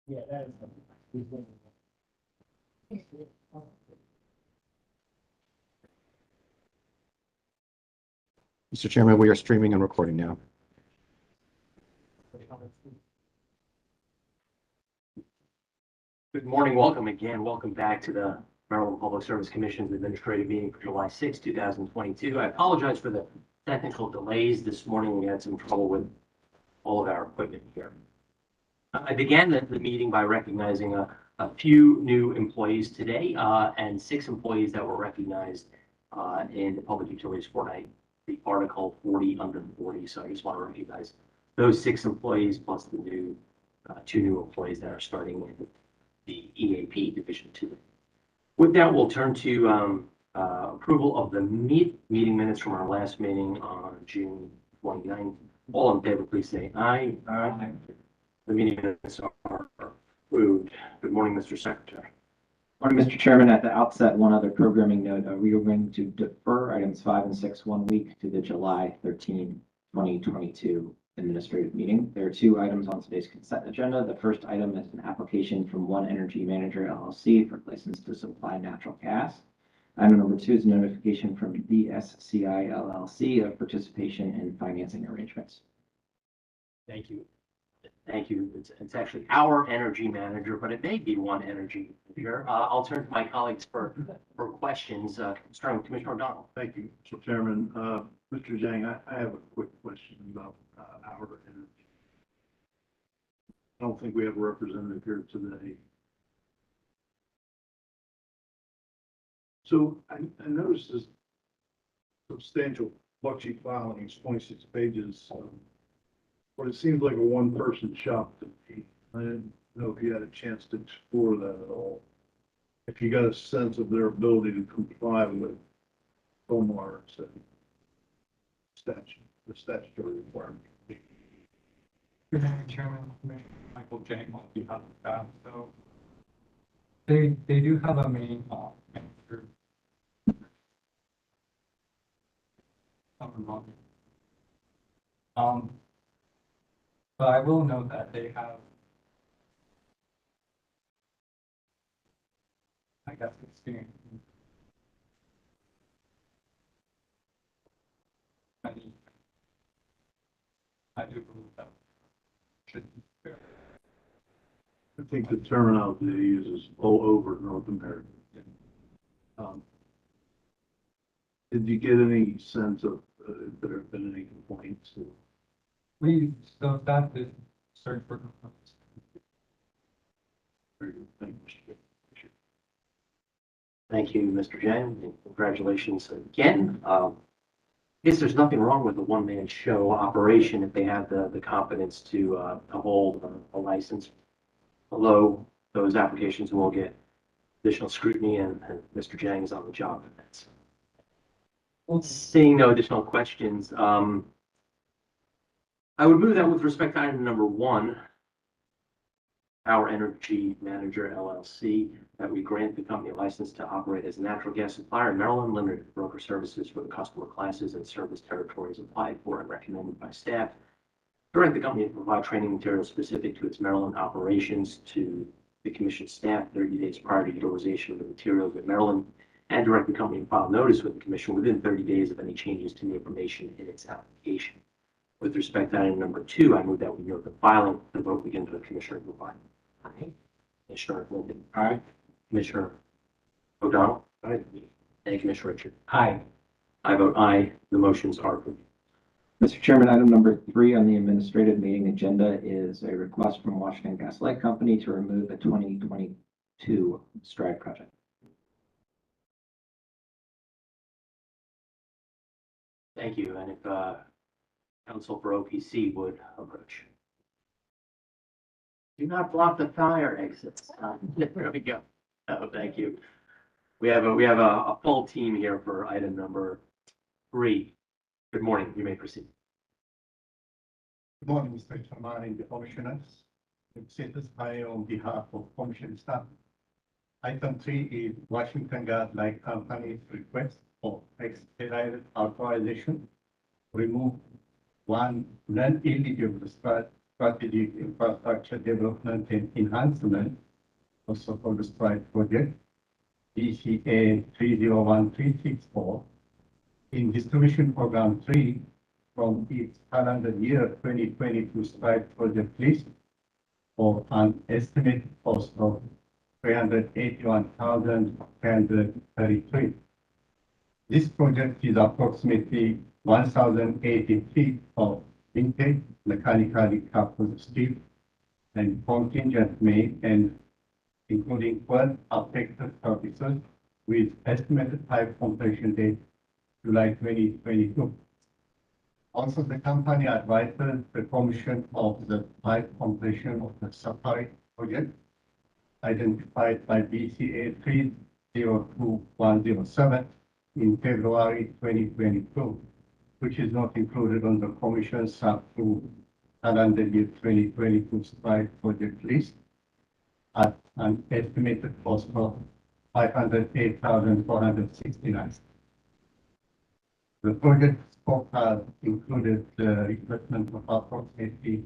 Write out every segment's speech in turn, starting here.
Yeah, that is. Mr. Chairman, we are streaming and recording now. Good morning. Welcome again. Welcome back to the Maryland Public Service Commission's administrative meeting for July 6, 2022. I apologize for the technical delays this morning. We had some trouble with all of our equipment here. I began the meeting by recognizing a few new employees today and 6 employees that were recognized in the Public Utilities Fortnight, the Article 40 under 40. So I just want to recognize those 6 employees plus the new 2 new employees that are starting in the EAP Division 2. With that, we'll turn to approval of the meeting minutes from our last meeting on June 29th. All in favor, please say aye. Aye. The meeting minutes are approved. Good morning, Mr. Secretary. Morning, Mr. Chairman. At the outset, one other programming note. We are going to defer items 5 and 6 1 week to the July 13, 2022 administrative meeting. There are 2 items on today's consent agenda. The first item is an application from One Energy Manager LLC for license to supply natural gas. Item number 2 is notification from DSCI LLC of participation in financing arrangements. Thank you. Thank you. It's actually our energy manager, but it may be One Energy Manager. I'll turn to my colleagues for questions, starting with Commissioner O'Donnell. Thank you, Mr. Chairman. Mr. Zhang, I have a quick question about our energy. I don't think we have a representative here today. So I noticed this substantial buck-sheet filing, it's 26 pages, but it seems like a one-person shop to me. I didn't know if you had a chance to explore that at all. If you got a sense of their ability to comply with OMAR statute, the statutory requirement. Good morning, Chairman, Commissioner Michael Jang on behalf of staff. So they do have a main manager. But I will note that they have, I guess, experience. I do believe that should be fair. I think the terminology they use is all over North America. Did you get any sense of if there have been any complaints? So that is search for complaints. Very good. Thank you. Thank you, Mr. Zhang, and congratulations again. I guess there's nothing wrong with a one-man show operation if they have the competence to hold a license. Although those applications will get additional scrutiny, and Mr. Zhang is on the job for that. So, seeing no additional questions, I would move that with respect to item number 1, Our Energy Manager LLC, that we grant the company a license to operate as a natural gas supplier in Maryland, limited to broker services for the customer classes and service territories applied for and recommended by staff. Direct the company to provide training materials specific to its Maryland operations to the commission staff 30 days prior to utilization of the materials in Maryland, and direct the company to file notice with the commission within 30 days of any changes to the information in its application. With respect to item number 2, I move that we note the filing. The vote begins with Commissioner Rubin. Aye. Commissioner Linden. Aye. Commissioner O'Donnell. Aye. And Commissioner Richard. Aye. I vote aye. The motions are approved. Mr. Chairman, item number 3 on the administrative meeting agenda is a request from Washington Gas Light Company to remove a 2022 STRIDE project. Thank you. And if Council for OPC would approach. Do not block the fire exits. There we go. Oh, thank you. We have a full team here for item number 3. Good morning. You may proceed. Good morning, Mr. Chairman and the commissioners. I'm satisfied on behalf of commission staff. Item 3 is Washington Gas Light Company's request for expedited authorization to remove one non-eligible STRIDE strategic infrastructure development and enhancement, also for the STRIDE project, BCA 301364, in distribution program 3 from its calendar year 2022 STRIDE project list for an estimated cost of $381,333. This project is approximately 1,080 feet of vintage mechanically coupled steel and contingent made and including 12 affected services with estimated pipe completion date July 2022. Also, the company advises the commission of the pipe completion of the Safari project identified by BCA 302107 in February 2022, which is not included on the commission's up-to calendar year 2022 STRIDE project list at an estimated cost of $508,469. The project scope has included the replacement of approximately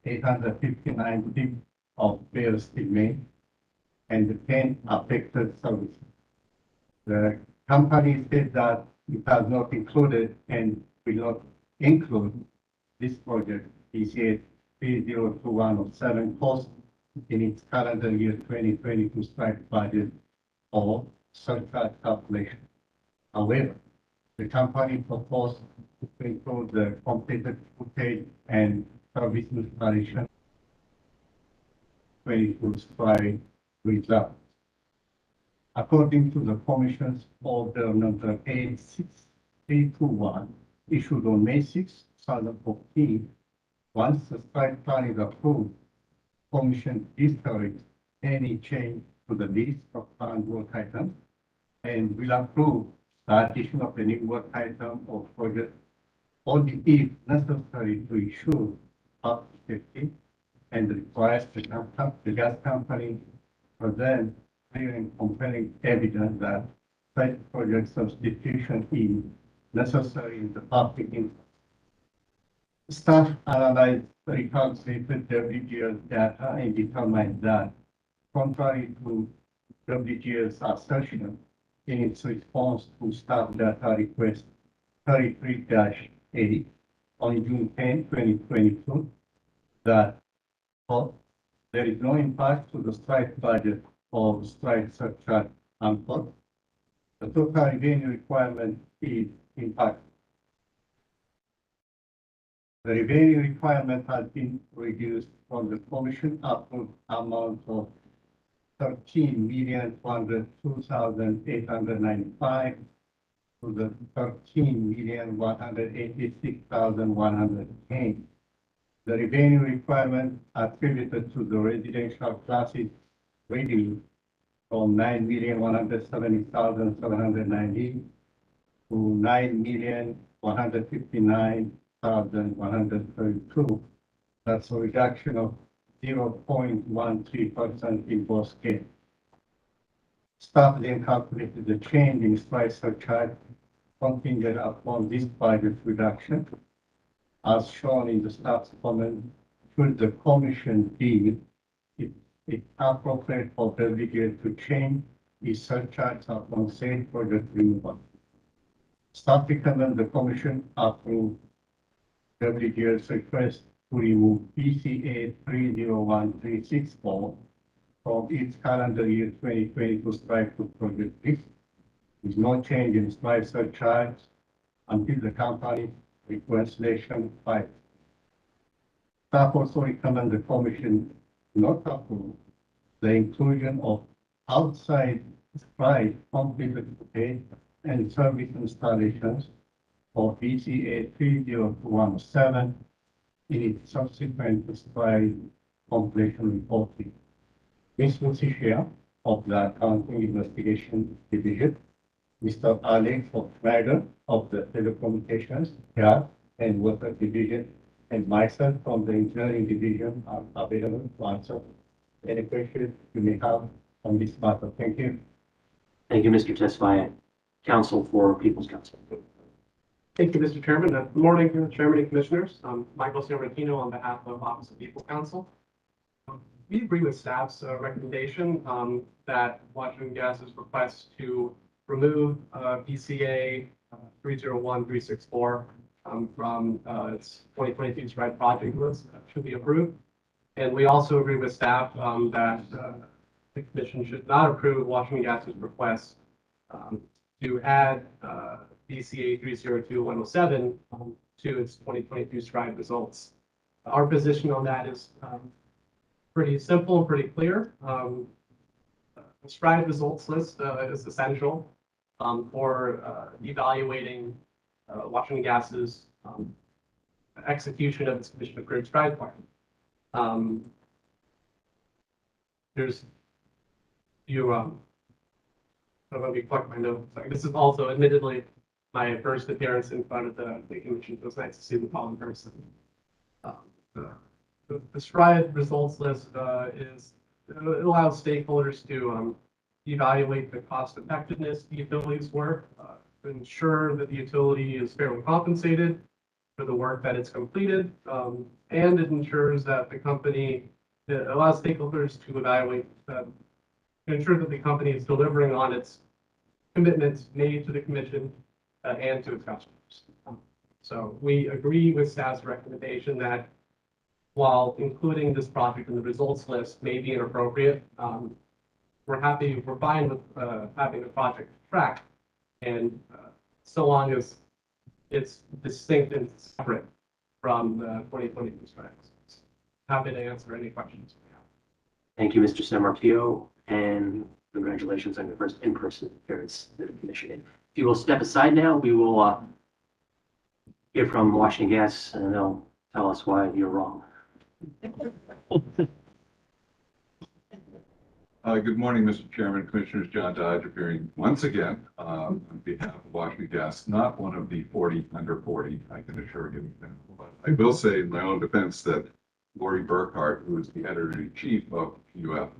859 feet of bare steel main and the 10 affected services. The company said that it has not included and will not include this project, BCA 302107 cost in its calendar year 2022 STRIDE budget or surcharge calculation. However, the company proposed to include the completed footage and service installation 22 STRIDE results. According to the Commission's order number 86321, issued on May 6, 2014, once the STRIDE plan is approved, Commission discourages any change to the list of planned work items and will approve the addition of a new work item or project only if necessary to ensure public safety and requires the gas company present clear and compelling evidence that such project substitution is necessary in the public interest. Staff analyzed the recalculated WGL data and determined that, contrary to WGL's assertion in its response to staff data request 33-8 on June 10, 2022, that there is no impact to the STRIDE budget of STRIDE surcharge unquote. The total revenue requirement is impacted. The revenue requirement has been reduced from the commission approved amount of $13,202,895 to the $13,186,110. The revenue requirement attributed to the residential classes revenue from $9,170,790 to $9,159,132. That's a reduction of 0.13% in both scales. Staff then calculated the change in STRIDE surcharge contingent upon this budget reduction, as shown in the staff's comment. Should the commission deem it appropriate for WGL to change its surcharge upon said project removal. Staff recommend the commission approve WGL's request to remove BCA 301364 from its calendar year 2022 STRIDE project list, with no change in STRIDE surcharge until the company reconciliation filed. Staff also recommend the commission not approve the inclusion of outside STRIDE completed footage and service installations for BCA 302107 in its subsequent STRIDE completion reporting. Ms. Lucy Shea of the Accounting Investigation Division, Mr. Alex Schneider of the Telecommunications, Gas and Water Division, and myself from the Engineering Division are available to answer any questions you may have on this matter. Thank you. Thank you, Mr. Tesfaye. Counsel for People's Counsel. Thank you, Mr. Chairman. Good morning, Chairman and Commissioners. I'm Michael Sammartino on behalf of Office of People Counsel. We agree with staff's recommendation that Washington Gas's request to remove BCA 301364 from its 2022 STRIDE project list should be approved. And we also agree with staff that the Commission should not approve Washington Gas's request to add BCA 302107 to its 2022 STRIDE results. Our position on that is pretty simple and pretty clear. The STRIDE results list is essential for evaluating Washington Gas's execution of its Commission approved STRIDE plan. There's I'm going to be plugging my nose. This is also admittedly my first appearance in front of the Commission. It was nice to see them all in person. The STRIDE results list it allows stakeholders to evaluate the cost effectiveness of the utility's work, to ensure that the utility is fairly compensated for the work that it's completed, and it ensures that it allows stakeholders to evaluate to ensure that the company is delivering on its commitments made to the Commission and to its customers. So we agree with staff's recommendation that while including this project in the results list may be inappropriate, we're fine with having the project tracked, and so long as it's distinct and separate from the 2022 specs. Happy to answer any questions. Thank you, Mr. Sammartino, and congratulations on your first in-person appearance to the Commission. If you will step aside now, we will hear from Washington Gas, and they'll tell us why you're wrong. Good morning, Mr. Chairman, Commissioners. John Dodge appearing once again on behalf of Washington Gas, not one of the 40 under 40, I can assure you. But I will say in my own defense that Lori Burkhart, who is the editor-in-chief of UF,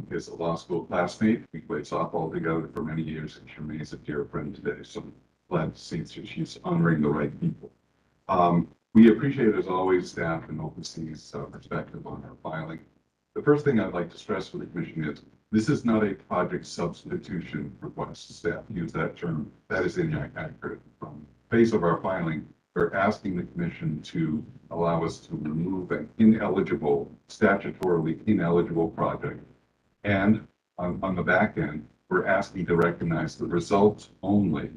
is a law school classmate. We played softball together for many years, and she remains a dear friend today. So I'm glad to see that she's honoring the right people. We appreciate, as always, staff and OpenSea's perspective on our filing. The first thing I'd like to stress for the Commission is this is not a project substitution request. Staff use that term. That is inaccurate. From the face of our filing, we're asking the Commission to allow us to remove an statutorily ineligible project. And on the back end, we're asking to recognize the results only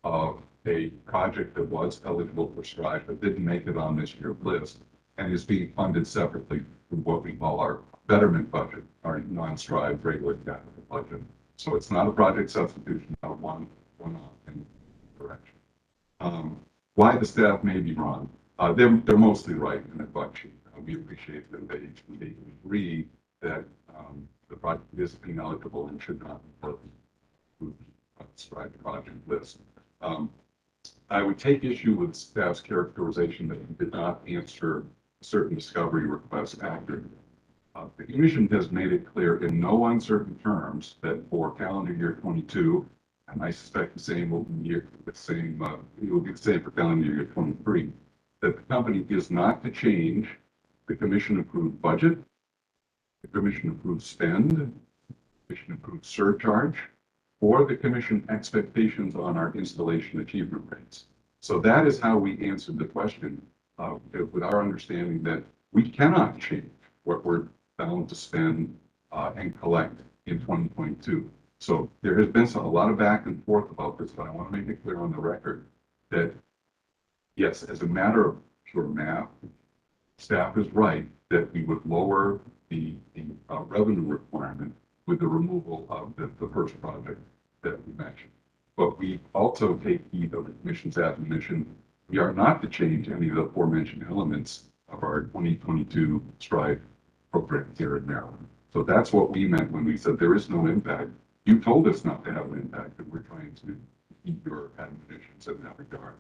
of a project that was eligible for STRIDE but didn't make it on this year's list and is being funded separately from what we call our betterment budget, our non-STRIDE regular capital budget. So it's not a project substitution, not one off in direction. Why the staff may be wrong. They're mostly right in the butt sheet. We appreciate that they agree that the project is ineligible and should not be put on the STRIDE project list. I would take issue with staff's characterization that he did not answer certain discovery requests accurately. The Commission has made it clear in no uncertain terms that for calendar year 22, and I suspect the same will be it will be the same for calendar year 23, that the company is not to change the Commission approved budget, the Commission approved spend, the Commission approved surcharge, or the Commission expectations on our installation achievement rates. So that is how we answered the question with our understanding that we cannot change what we're bound to spend and collect in 2022. So there has been a lot of back and forth about this, but I want to make it clear on the record that yes, as a matter of pure math, staff is right that we would lower the revenue requirement with the removal of the first project that we mentioned. But we also take heed of the Commission's admonition. We are not to change any of the aforementioned elements of our 2022 STRIDE program here in Maryland. So that's what we meant when we said there is no impact. You told us not to have an impact, and we're trying to keep your admonitions in that regard.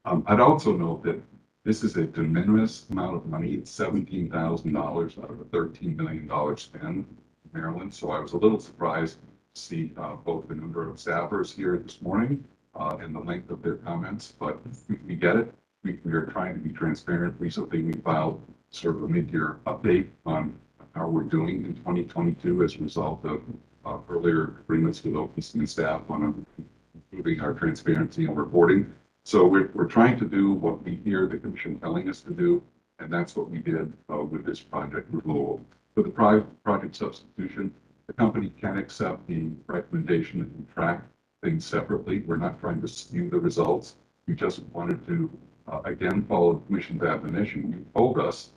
I'd also note that this is a de minimis amount of money. It's $17,000 out of a $13 million spend in Maryland. So I was a little surprised to see both the number of staffers here this morning and the length of their comments, but we get it. We are trying to be transparent. Recently, we filed sort of a mid-year update on how we're doing in 2022 as a result of earlier agreements with OPC and staff on improving our transparency and reporting. So we're trying to do what we hear the commission telling us to do, and that's what we did with this project renewal. For the project substitution, the company can accept the recommendation that we track things separately. We're not trying to skew the results. We just wanted to, again, follow the commission's admonition. You told us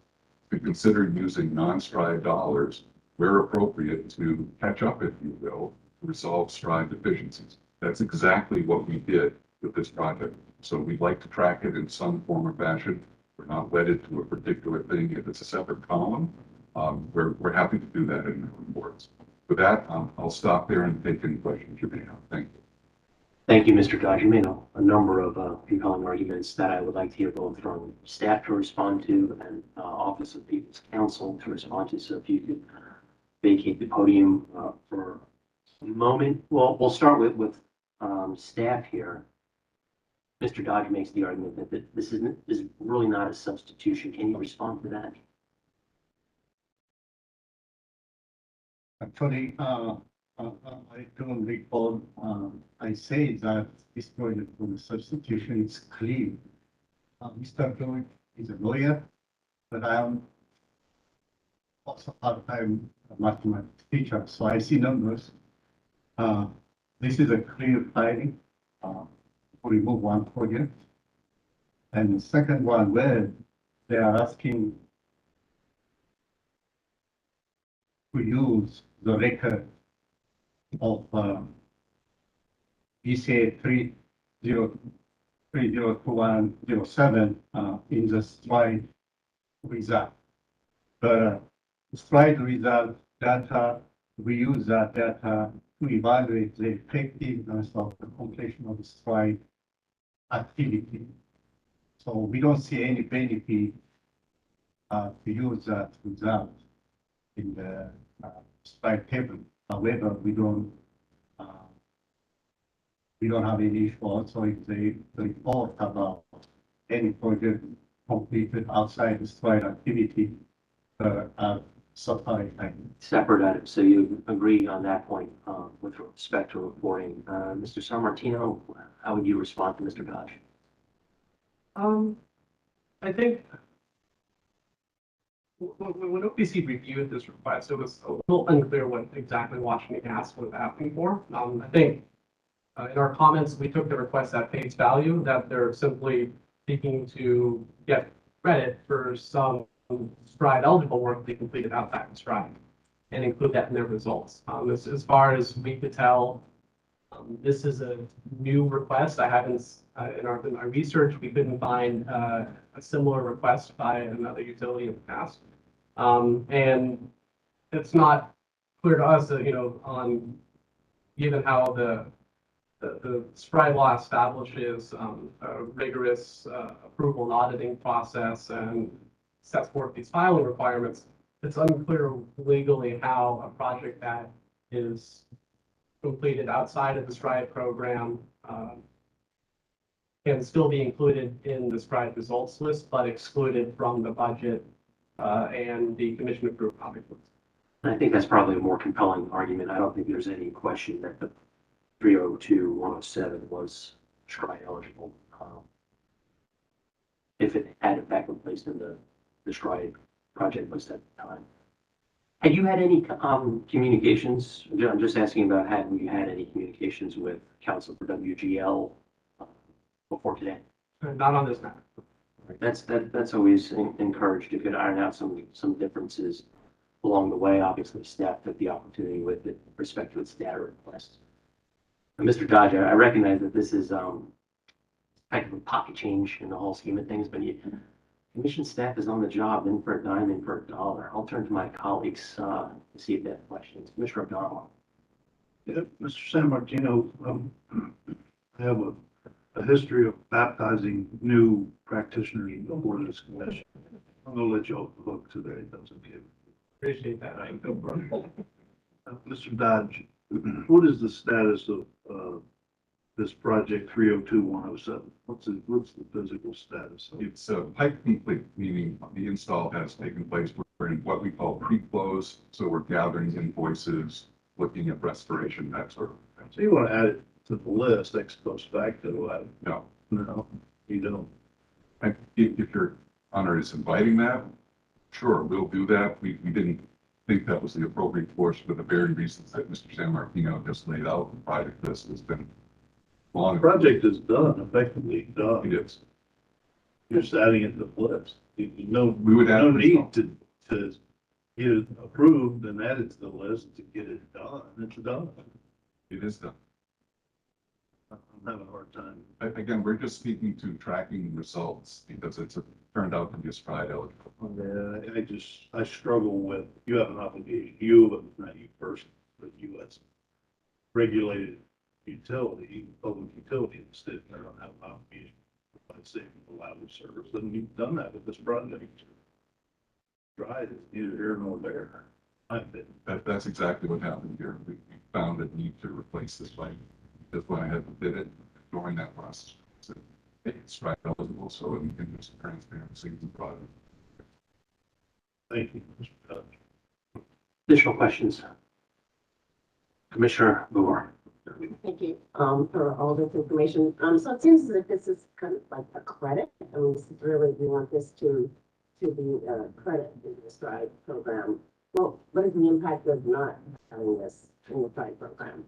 to consider using non-STRIDE dollars where appropriate to catch up, if you will, to resolve STRIDE deficiencies. That's exactly what we did with this project. So we'd like to track it in some form or fashion. We're not wedded to a particular thing. If it's a separate column, we're happy to do that in the reports. With that, I'll stop there and take any questions you may have. Thank you. Thank you, Mr. Dodge. You made a number of compelling arguments that I would like to hear both from staff to respond to and Office of People's Counsel to respond to. So if you could vacate the podium for a moment. Well, we'll start with staff here. Mr. Dodge makes the argument that this is really not a substitution. Can you respond to that? Actually, I don't recall, I say that this project for the substitution is clear. Mr. George is a lawyer, but I am also part-time mathematics teacher, so I see numbers. This is a clear filing to remove one project. And the second one, where they are asking to use the record of BCA 302107 in the STRIDE result. The STRIDE result data, we use that data to evaluate the effectiveness of the completion of the STRIDE activity. So we don't see any benefit to use that result in the STRIDE table. However, we don't have any issue also if they report about any project completed outside the STRIDE activity Separate items. So you agree on that point with respect to reporting. Mr. Sammartino, how would you respond to Mr. Dodge? I think when OPC reviewed this request, it was a little unclear what exactly Washington Gas was asking for. I think in our comments, we took the request at face value that they're simply seeking to get credit for some STRIDE eligible work they completed outside of STRIDE and include that in their results. As far as we could tell, this is a new request. I haven't, in our research, we couldn't find a similar request by another utility in the past. And it's not clear to us that, on given how the STRIDE law establishes a rigorous approval and auditing process and sets forth these filing requirements, it's unclear legally how a project that is completed outside of the STRIDE program can still be included in the STRIDE results list, but excluded from the budget and the commission approved project list. I think that's probably a more compelling argument. I don't think there's any question that the 302-107 was STRIDE eligible. If it had in fact been placed in the STRIDE project list at the time. Had you had any communications? I'm just asking about had you had any communications with counsel for WGL before today? Not on this matter. That's always encouraged. You could iron out some differences along the way. Obviously, staff took the opportunity with respect to its data request. And Mr. Dodge, I recognize that this is kind of a pocket change in the whole scheme of things, but commission staff is on the job, in for a dime, in for a dollar. I'll turn to my colleagues to see if they have questions. Commissioner O'Donnell. Yeah, Mr. Sammartino, I have a history of baptizing new practitioners before this commission. I'm gonna let you off the hook today. That's okay. Appreciate that. No problem. Mr. Dodge, what is the status of this project 302107? What's the physical status? It's a pipe complete, meaning the install has taken place. We're in what we call pre-close, so we're gathering invoices, looking at restoration, that sort of thing. So you want to add it to the list, ex post facto? No, No, you don't. if your honor is inviting that, sure, we'll do that. We didn't think that was the appropriate course for the very reasons that Mr. San Martino just laid out. The project list has been long. The project is done, effectively done. It is. You're just adding it to the list. We would add No it as well. need to get it approved and add it to the list to get it done. It's done. It is done. I'm having a hard time. Again, we're just speaking to tracking results because it's turned out to be a stride eligible. Yeah, I struggle with, you have an obligation, you, not you personally, but you as regulated utility, public utility in the state, I don't have an obligation to provide safe and reliable service, and you've done that with this project. Tried, it's neither here nor there. I've been, That's exactly what happened here. We found a need to replace this pipe. That's why I had to bid it during that process. So it's stride eligible, so it can be transparency in the project. thank you, Mr. Dutch. Additional questions? Commissioner Moore. Thank you, for all this information. So it seems as if this is kind of like a credit. I mean, this is really, we want this to be a credit in the STRIDE program. Well, what is the impact of not having this in the STRIDE program?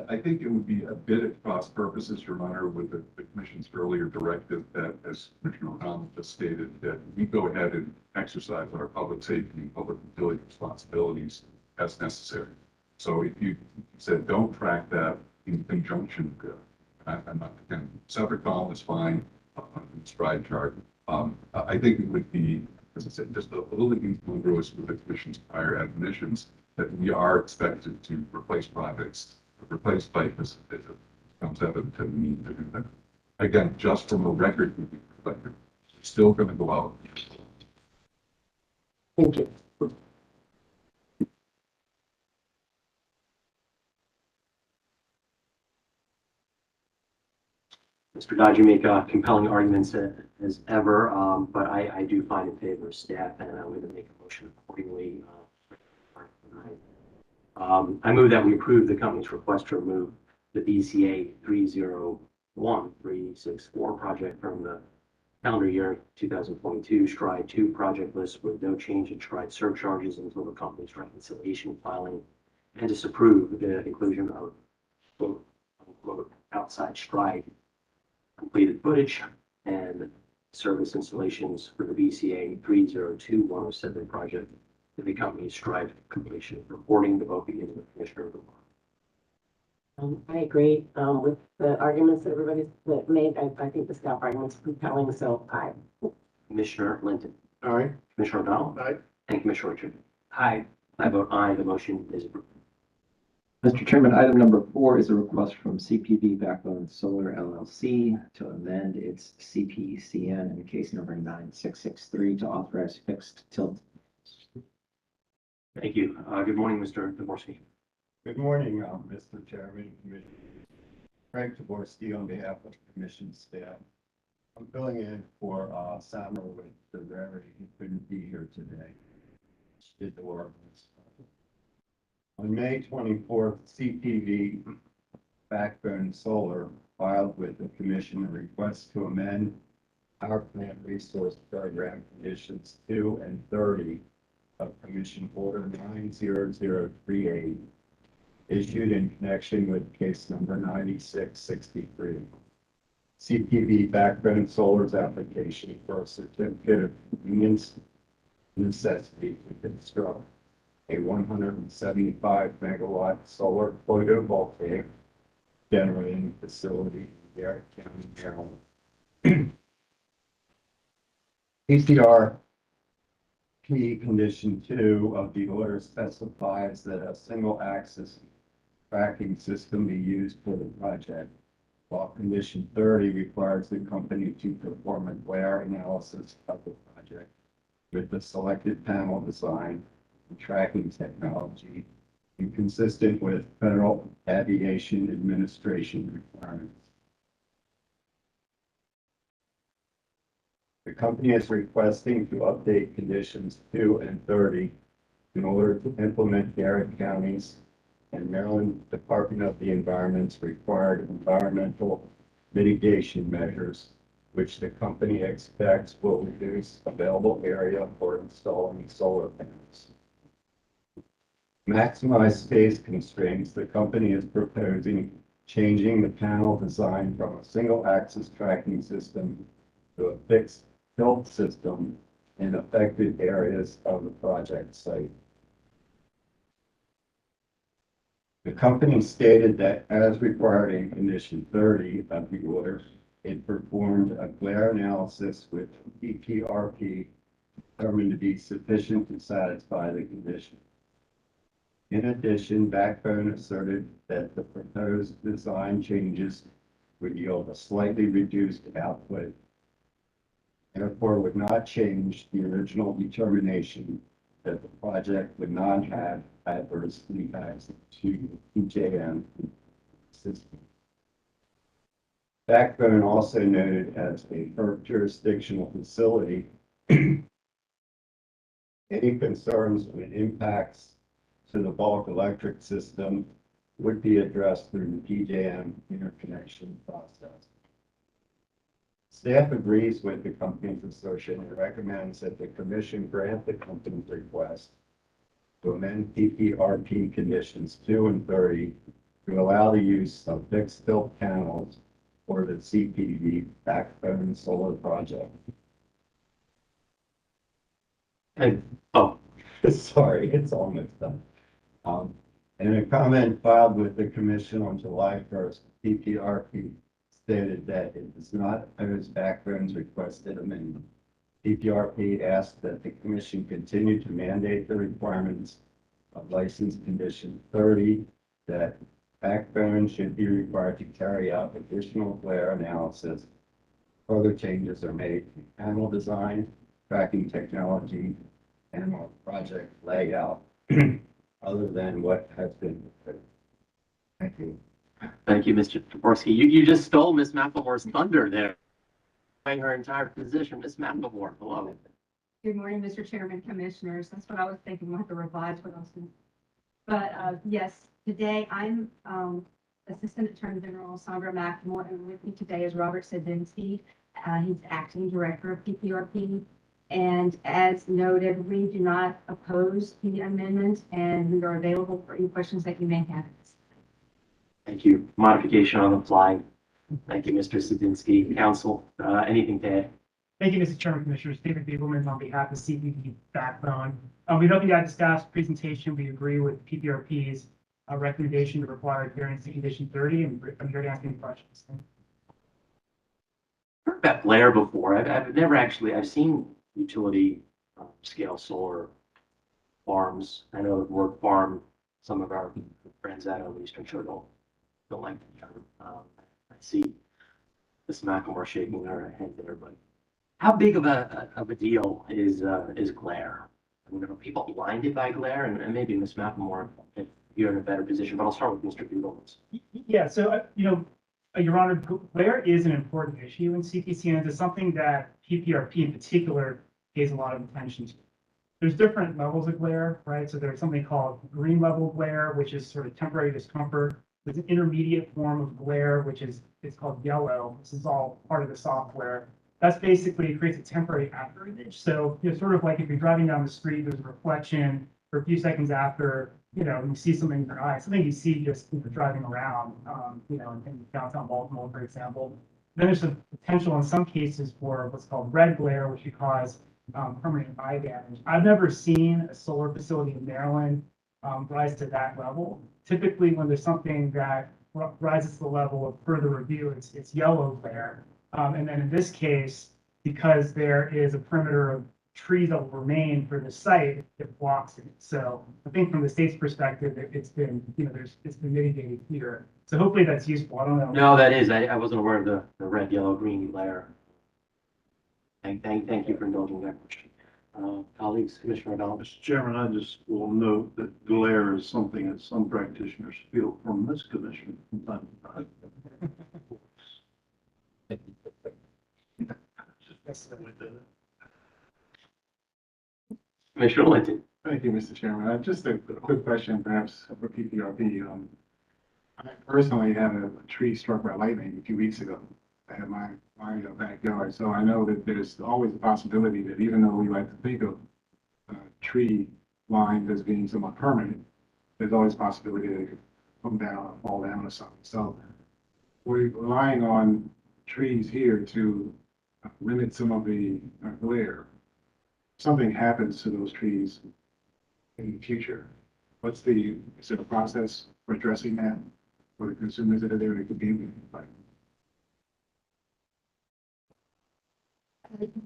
I think it would be a bit at cross purposes, Your Honor, with the commission's earlier directive that, as Commissioner O'Connell just stated, that we go ahead and exercise our public safety and public utility responsibilities as necessary. So if you said, don't track that in conjunction with, I'm not, again, separate column is fine, stride chart. I think it would be, as I said, just a little incongruous with the commission's prior admonitions that we are expected to replace projects, replace pipe as it becomes evident to the need to do that. Again, just from a record perspective, it's still going to go out. Thank you. Mr. Dodge, you make compelling arguments as ever, but I do find in favor of staff, and I'm going to make a motion accordingly. I move that we approve the company's request to remove the BCA 301364 project from the calendar year 2022 STRIDE 2 project list with no change in STRIDE surcharges until the company's reconciliation filing, and disapprove the inclusion of quote unquote outside STRIDE completed footage and service installations for the BCA 302107 project to the company's STRIDE completion. Reporting the vote begins with Commissioner Moore. I agree with the arguments that everybody's made. I think the staff arguments are compelling, so I. Commissioner Linton, All right. Commissioner O'Donnell, Aye. and Commissioner Richard. Aye. I vote aye. The motion is approved. Mr. Chairman, item number 4 is a request from CPV Backbone Solar LLC to amend its CPCN in case number 9663 to authorize fixed tilt. Thank you. Good morning, Mr. Dvorsky. Good morning, Mr. Chairman, Commissioner. Frank Dvorsky on behalf of the commission staff. I'm filling in for Samuel with the rarity. He couldn't be here today. Did the work. On May 24th, CPV Backbone Solar filed with the commission a request to amend our plant resource program conditions 2 and 30 of Commission Order 90038, issued in connection with case number 9663. CPV Backbone Solar's application for a certificate of convenience necessity to construct a 175 megawatt solar photovoltaic generating facility in Garrett County, Maryland. PCR key condition 2 of the order specifies that a single axis tracking system be used for the project, while condition 30 requires the company to perform a glare analysis of the project with the selected panel design and tracking technology and consistent with Federal Aviation Administration requirements. The company is requesting to update conditions 2 and 30 in order to implement Garrett County's and Maryland Department of the Environment's required environmental mitigation measures, which the company expects will reduce available area for installing solar panels. Maximize space constraints, the company is proposing changing the panel design from a single axis tracking system to a fixed tilt system in affected areas of the project site. The company stated that as required in condition 30 of the order, it performed a glare analysis with PPRP determined to be sufficient to satisfy the condition. In addition, Backbone asserted that the proposed design changes would yield a slightly reduced output, therefore would not change the original determination that the project would not have adverse impacts to PJM system. Backbone also noted as a FERC jurisdictional facility, any concerns with impacts to the bulk electric system would be addressed through the PJM interconnection process. Staff agrees with the company's assertion and recommends that the commission grant the company's request to amend PPRP conditions 2 and 30 to allow the use of fixed tilt panels for the CPV Backbone solar project. And, oh, Sorry, it's almost done. In a comment filed with the commission on July 1st, PPRP stated that it does not oppose Backbone's requested amendment. PPRP asked that the commission continue to mandate the requirements of license condition 30, that Backbone should be required to carry out additional glare analysis. Further changes are made to panel design, tracking technology, and our project layout, other than what has been proposed. Thank you. thank you, Mr. Jaworski. You just stole Ms. McLemore's thunder there. Her entire position, Ms. McLemore, hello. Good morning, Mr. Chairman, Commissioners. That's what I was thinking, we'll have to revise what I was doing. But yes, today I'm Assistant Attorney General Sandra McLemore, and with me today is Robert Sadinsky. He's Acting Director of PPRP. And as noted, we do not oppose the amendment, and we are available for any questions that you may have. Thank you. Modification on the fly. Thank you, Mr. Sadinsky. Council, anything to add? Thank you, Mr. Chairman, Commissioners. David Beebleman on behalf of CPV Backbone. We hope you got the staff's presentation. We agree with PPRP's recommendation to require adherence to condition 30, and I'm here to answer any questions. Heard about glare before. I've never actually, I've seen utility scale solar farms. I know at Work Farm, some of our friends out on Eastern Shore don't like the term. I see Ms. McLemore shaking her head there, but how big of a deal is glare? I mean, are people blinded by glare? And maybe Ms. McLemore, if you're in a better position, but I'll start with Mr. Beebleman. Yeah, so, Your Honor, glare is an important issue in CPCNs. It's something that PPRP in particular pays a lot of attention to. There's different levels of glare, right? So there's something called green level glare, which is sort of temporary discomfort. There's an intermediate form of glare, which is it's called yellow. This is all part of the software. That's basically creates a temporary after image. So, sort of like if you're driving down the street, there's a reflection for a few seconds after, you see something in your eye, something you see just driving around, in downtown Baltimore, for example. Then there's a potential in some cases for what's called red glare, which could cause permanent eye damage. I've never seen a solar facility in Maryland rise to that level. Typically, when there's something that rises to the level of further review, it's yellow glare. And then in this case, because there is a perimeter of trees that will remain for the site, it blocks it. So I think from the state's perspective, it's been, it's been mitigated here. So hopefully that's useful. I don't know. No, that is. I wasn't aware of the red, yellow, green glare. Thank you for indulging that question. Colleagues, Commissioner O'Donnell. Mr. Chairman, I just will note that glare is something that some practitioners feel from this commission from time to time. Commissioner Linton. Thank you, Mr. Chairman. Just a quick question perhaps for PPRP. I personally had a tree struck by lightning a few weeks ago at my backyard. So I know that there's always a possibility that even though we like to think of tree lines as being somewhat permanent, there's always a possibility that it could come down or fall down or something. So we're relying on trees here to limit some of the glare. If something happens to those trees in the future, is there a process for addressing that for the consumers that are there that could be impacted?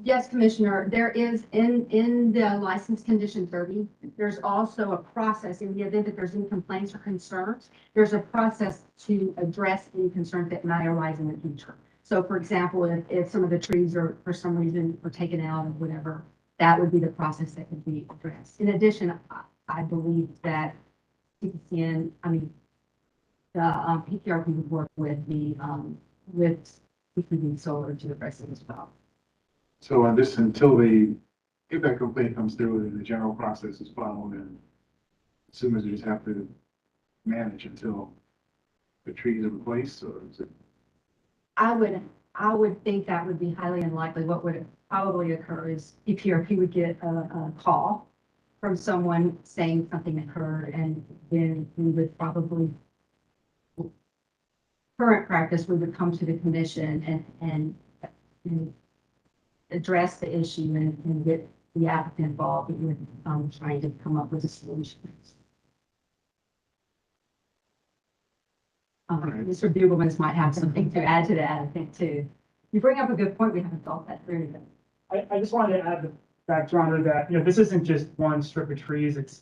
Yes, Commissioner, there is in the license condition 30, there's also a process in the event that there's any complaints or concerns. There's a process to address any concerns that might arise in the future. So for example, if some of the trees are for some reason were taken out or whatever, that would be the process that would be addressed. In addition, I believe that PPCN, the PPRP would work with the with PPD Solar to address it as well. So if that complaint comes through and the general process is followed, and consumers just have to manage until the trees are replaced, or is it? I would think that would be highly unlikely. What would probably occur is PPRP would get a call from someone saying something occurred, and then we would probably, current practice, we would come to the commission and address the issue and get the applicant involved with trying to come up with a solution. Mr. Bugelman might have something to add to that, I think, too. You bring up a good point. We haven't thought that through. I just wanted to add the fact, Your Honor, that, this isn't just one strip of trees, it's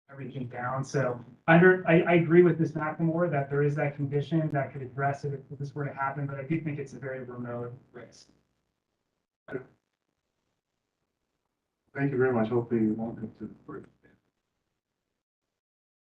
everything down. So I agree with Ms. McLemore that there is that condition that could address it if this were to happen, but I do think it's a very remote risk. Thank you very much. Hopefully you won't come to the board.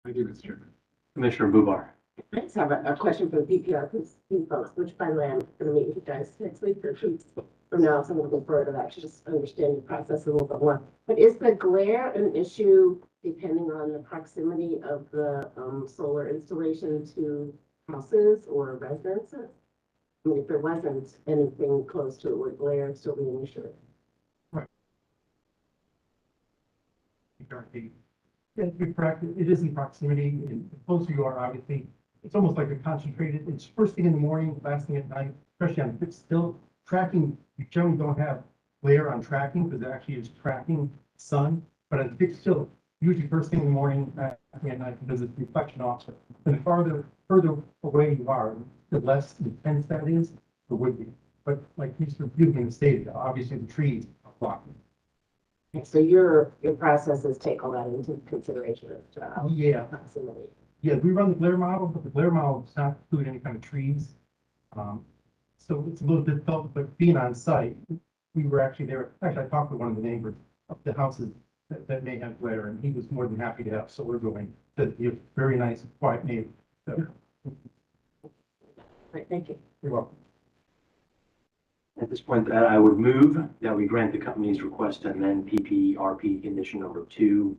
Thank you, Mr. Chairman. Commissioner Bubar. I just have a question for the PPRP folks, which by the way, I'm going to meet with you guys next week or 2 weeks from now, so I'm looking forward to that, to just understand the process a little bit more. But is the glare an issue depending on the proximity of the solar installation to houses or residences? I mean, if there wasn't anything close to it, would glare still be an issue? Yeah, you're correct. It is in proximity, and the closer you are, obviously, it's almost like a concentrated, it's first thing in the morning, last thing at night, especially on fixed still tracking. You generally don't have glare on tracking because it actually is tracking sun, but on fixed still, usually first thing in the morning, last thing at night, because it's reflection offset. And the further away you are, the less intense that is, the would be. But like Mr. Buchanan stated, obviously the trees are blocking. So your processes take all that into consideration of Yeah. proximity. Yeah, we run the glare model, but the glare model does not include any kind of trees. So it's a little difficult, but being on site, we were actually there. Actually, I talked to one of the neighbors of the houses that may have glare, and he was more than happy to have solar going. That be a very nice, quiet neighbor. So, Right, thank you. you're welcome. At this point, I would move that we grant the company's request to amend PPRP condition number 2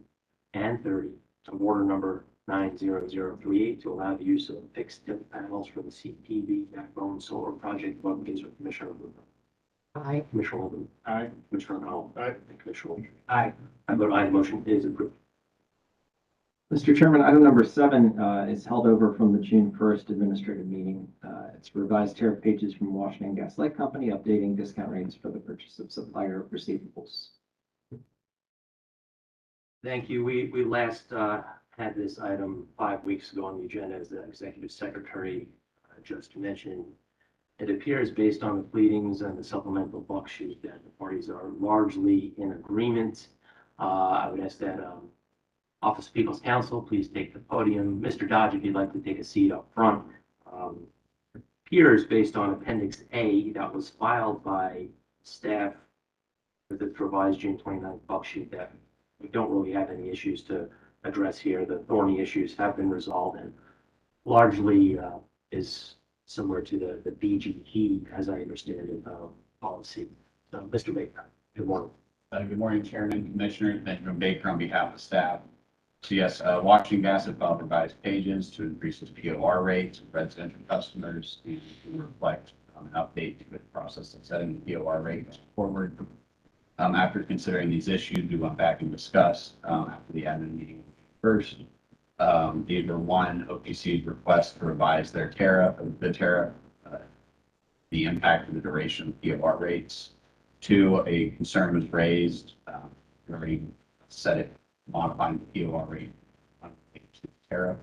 and 30 to order number 90038 to allow the use of fixed tip panels for the CPV backbone solar project. Vote please with Commissioner Bubar. Aye. Commissioner Holden. Aye. Commissioner O'Donnell. Aye. And Commissioner Wiltshire. Aye. I vote aye, the motion is approved. Mr. Chairman, item number 7 is held over from the June 1st administrative meeting. It's revised tariff pages from Washington Gas Light Company updating discount rates for the purchase of supplier receivables. Thank you. We last had this item 5 weeks ago on the agenda, as the executive secretary just mentioned. It appears, based on the pleadings and the supplemental buck sheet, that the parties are largely in agreement. I would ask that Office of People's Counsel please take the podium. Mr. Dodge, if you'd like to take a seat up front. appears based on Appendix A that was filed by staff with the revised June 29th bug sheet that we don't really have any issues to address here. The thorny issues have been resolved and largely is similar to the BGP, as I understand it, policy. So, Mr. Baker, good morning. Good morning, Chairman, Commissioner. Benjamin Baker on behalf of staff. So yes, Washington Gas has filed revised pages to increase its POR rates of residential customers and to reflect an update to the process of setting the POR rate forward. After considering these issues, we went back and discussed after the admin meeting first. These were one, OPC's request to revise their tariff, the impact of the duration of POR rates. Two, a concern was raised, we already set it, modifying the POR rate on the tariff.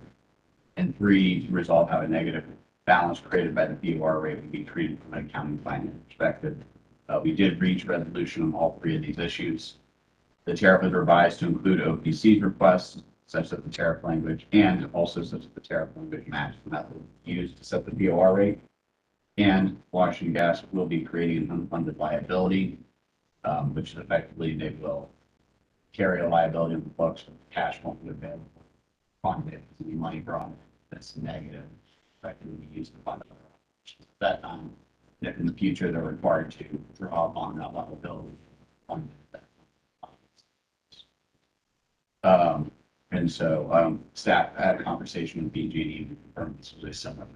And three, to resolve how a negative balance created by the POR rate would be treated from an accounting finance perspective. We did reach resolution on all three of these issues. The tariff was revised to include OPC's request, such that the tariff language and also such that the tariff language match the method used to set the POR rate. And Washington Gas will be creating an unfunded liability, which is effectively they will carry a liability on the books, but the cash won't be available. Fund it, any money drawn that's negative, effectively be used to fund it. That if in the future they're required to draw upon that liability. And so staff had a conversation with BG&E and confirmed this was a similar.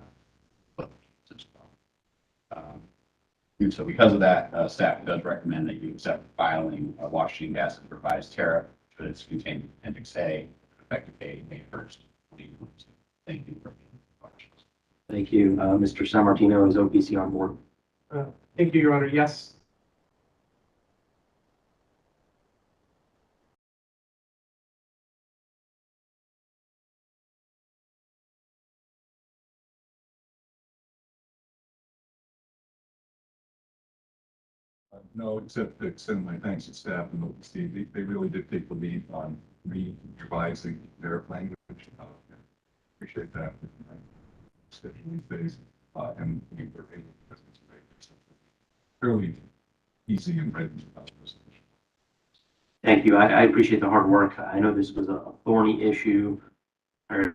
And so because of that, staff does recommend that you accept filing Washington Gas's revised tariff, which is contained in Appendix A, effective date May 1st, 2022. Thank you. Thank you. Mr. Sammartino, is OPC on board? Thank you, Your Honor. Yes. No, except to extend my thanks to staff and OPC. They really did take the lead on revising their language. Appreciate that. Especially these days. And we were able to make fairly easy and ready. Thank you. I appreciate the hard work. I know this was a thorny issue. I